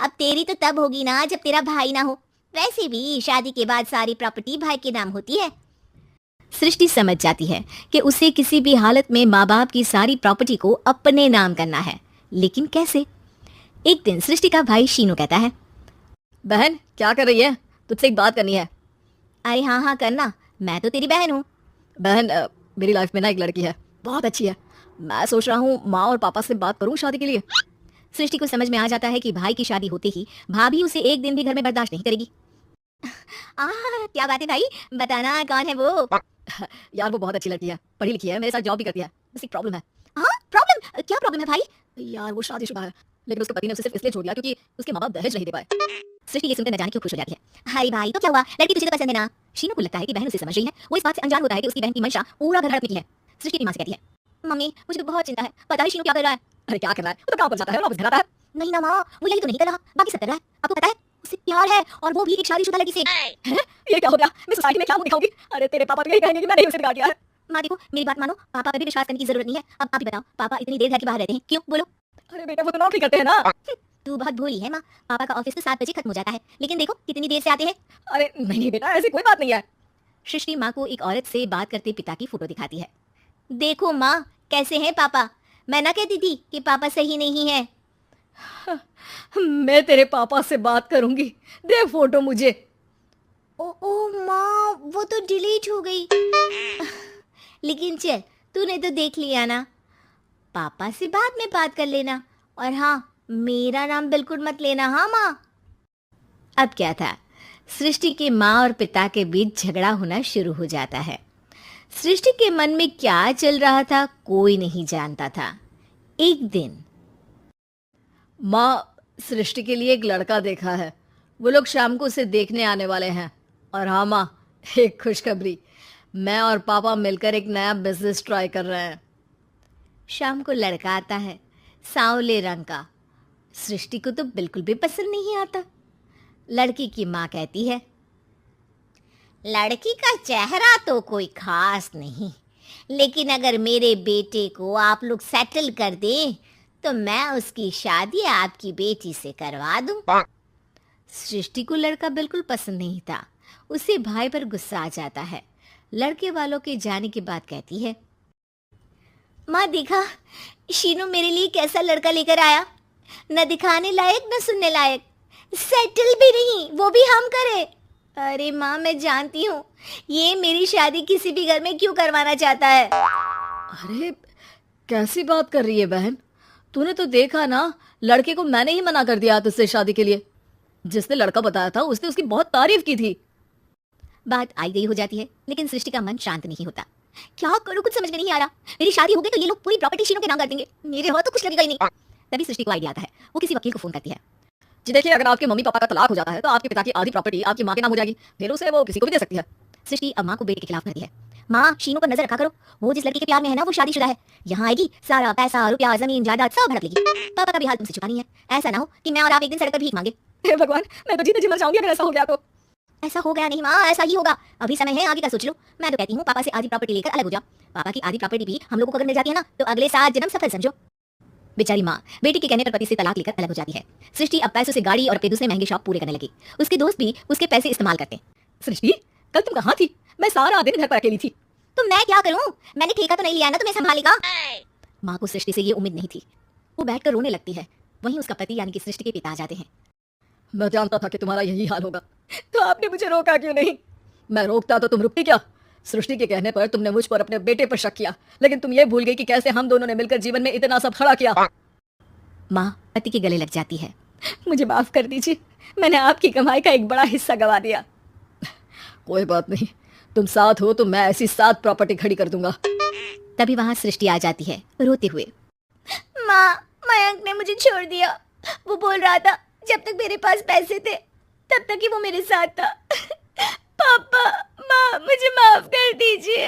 अब तेरी तो तब होगी ना जब तेरा भाई ना हो। वैसे भी शादी के बाद सारी प्रॉपर्टी भाई के नाम होती है। सृष्टि समझ जाती है कि उसे किसी भी हालत में माँ बाप की सारी प्रॉपर्टी को अपने नाम करना है, लेकिन कैसे? एक दिन सृष्टि का भाई शीनू कहता है, बहन क्या कर रही है? तुझसे एक बात करनी है। अरे हाँ हाँ करना, मैं तो तेरी बहन हूँ। बहन मेरी लाइफ में ना एक लड़की है, बहुत अच्छी है। मैं सोच रहा हूँ माँ और पापा से बात करूँ शादी के लिए। सृष्टि को समझ में आ जाता है कि भाई की शादी होते ही भाभी उसे एक दिन भी घर में बर्दाश्त नहीं करेगी। क्या बात है भाई, बताना कौन है वो? यार वो बहुत अच्छी लड़की है, पढ़ी लिखी है, मेरे साथ जॉब भी करती है। बस एक प्रॉब्लम है। हाँ प्रॉब्लम? क्या प्रॉब्लम है भाई? यार वो शादीशुदा है, लेकिन उसके पति ने उसे सिर्फ इसलिए छोड़ दिया क्योंकि उसके माँ बाप दहेज नहीं दे पाए। सृष्टि ये सुनकर न जाने क्यों खुश हो जाती है। हाय भाई तो क्या हुआ, लड़की तुझे तो पसंद है ना? शीनू को लगता है कि बहन उसे समझ रही है। वो इस बात से अनजान होता है कि उसकी बहन की मंशा पूरा घर हड़पने की है। सृष्टि की माँ से कहती है, मम्मी मुझे तो बहुत चिंता है, पता है शीनू क्या कर रहा है? अरे क्या कर रहा है, वो तो काम पर जाता है और वापस घर आता है। नहीं ना माँ, वो यही तो नहीं कर रहा, बाकी सब कर रहा है। आपको पता है उसे प्यार है, और वो भी एक शादीशुदा लड़की से। ये क्या हो गया? मैं सोसाइटी में क्या मुंह दिखाऊंगी? अरे तेरे पापा तो यही कहेंगे कि मैंने ही उसे बिगाड़ दिया है। माँ देखो मेरी बात मानो, पापा पे भी विश्वास करने की जरूरत नहीं है। अब आप ही बताओ, पापा इतनी देर घर के बाहर रहते हैं क्यों, बोलो? अरे बेटा वो तो नौकरी करते हैं ना। तू बहुत भोली है माँ, पापा का ऑफिस तो 7 बजे खत्म हो जाता है, लेकिन देखो कितनी देर से आते हैं। अरे नहीं बेटा, ऐसी कोई बात नहीं है। सृष्टि माँ को एक औरत से बात करते पिता की फोटो दिखाती है। देखो माँ कैसे हैं पापा, मैं ना कहती थी कि पापा सही नहीं है। मैं तेरे पापा से बात करूंगी, दे फोटो मुझे। ओ माँ वो तो डिलीट हो गई। लेकिन चल तूने तो देख लिया ना, पापा से बाद में बात कर लेना, और हाँ मेरा नाम बिल्कुल मत लेना हाँ माँ। अब क्या था, सृष्टि के माँ और पिता के बीच झगड़ा होना शुरू हो जाता है। सृष्टि के मन में क्या चल रहा था कोई नहीं जानता था। एक दिन माँ, सृष्टि के लिए एक लड़का देखा है, वो लोग शाम को उसे देखने आने वाले हैं। और हाँ माँ, एक खुशखबरी, मैं और पापा मिलकर एक नया बिजनेस ट्राई कर रहे हैं। शाम को लड़का आता है, सांवले रंग का। सृष्टि को तो बिल्कुल भी पसंद नहीं आता। लड़की की माँ कहती है, लड़की का चेहरा तो कोई खास नहीं, लेकिन अगर मेरे बेटे को आप लोग सेटल कर दें तो मैं उसकी शादी आपकी बेटी से करवा दूं। सृष्टि को लड़का बिल्कुल पसंद नहीं था। उसे भाई पर गुस्सा आ जाता है। लड़के वालों के जाने के बाद कहती है, माँ देखा शीनू मेरे लिए कैसा लड़का लेकर आया, न दिखाने लायक न सुनने लायक, सेटल भी नहीं, वो भी हम करे। अरे माँ मैं जानती हूँ ये मेरी शादी किसी भी घर में क्यों करवाना चाहता है। अरे कैसी बात कर रही है बहन, तूने तो देखा ना, लड़के को मैंने ही मना कर दिया तुझसे शादी के लिए। जिसने लड़का बताया था उसने उसकी बहुत तारीफ की थी। बात आई गई हो जाती है, लेकिन सृष्टि का मन शांत नहीं होता। क्या करूँ कुछ समझ में नहीं आ रहा। मेरी शादी हो गई तो ये लोग पूरी प्रॉपर्टी शीनू के नाम कर देंगे, मेरे हो तो कुछ लगेगा ही नहीं। तभी सृष्टि को आइडिया आता है। वो किसी वकील को फोन करती है। जी देखिए, अगर आपके मम्मी पापा का तलाक हो जाता है तो आपके पिता की आधी प्रॉपर्टी आपकी माँ के नाम हो जाएगी, फिर उसे वो किसी को भी दे सकती है। सृष्टि अब माँ को बेटे के खिलाफ करती है। माँ शीनू पर नजर रखा करो, वो जिस लड़की के प्यार में है ना वो शादीशुदा है। यहाँ आएगी सारा पैसा रुपया जमीन जायदाद सब हड़प लेगी। पापा का भी हाल तुमसे छुपा नहीं है, ऐसा ना हो कि मैं और आप एक दिन सड़क पर भीख मांगे। हे भगवान, मैं तो जीते जी मर जाऊंगी अगर ऐसा हो गया तो। ऐसा हो गया नहीं माँ, ऐसा ही होगा। अभी समय है, आगे का सोच लो। मैं तो कहती हूँ पापा से आधी प्रॉपर्टी लेकर अलग हो जाओ। पापा की आधी प्रॉपर्टी भी हम लोगों को अगर मिल जाती है ना तो अगले 7 जन्म सफल समझो। बेचारी माँ बेटी के कहने पर पति से तलाक लेकर अलग हो जाती है। सृष्टि अब पैसों से गाड़ी और अपने दूसरे महंगे शौक पूरे करने लगी। उसके दोस्त भी उसके पैसे इस्तेमाल करते हैं। सृष्टि, कल तुम कहाँ थी? मैं सारा दिन घर पर अकेली थी। तो मैं क्या करूँ, मैंने ठेका तो नहीं लिया ना तुम्हें संभालेगा। माँ को सृष्टि से ये उम्मीद नहीं थी। वो बैठकर रोने लगती है। वहीं उसका पति यानी कि सृष्टि के पिता आ जाते हैं। मैं जानता था कि तुम्हारा यही हाल होगा, तो आपने मुझे रोका क्यों नहीं? मैं रोकता तो तुम रुकती क्या? सृष्टि के कहने पर तुमने मुझ पर अपने बेटे पर शक किया, लेकिन तुम ये भूल गई कि कैसे हम दोनों ने मिलकर जीवन में इतना सब खड़ा किया। माँ पति के गले लग जाती है। मुझे माफ कर दीजिए, मैंने आपकी कमाई का एक बड़ा हिस्सा गवा दिया। कोई बात नहीं, तुम साथ हो तो मैं ऐसी 7 प्रॉपर्टी खड़ी कर दूंगा। तभी वहां सृष्टि आ जाती है रोते हुए। माँ मयंक ने मुझे छोड़ दिया, वो बोल रहा था जब तक मेरे पास पैसे थे तब तक ही वो मेरे साथ था। पापा माँ मुझे माफ कर दीजिए।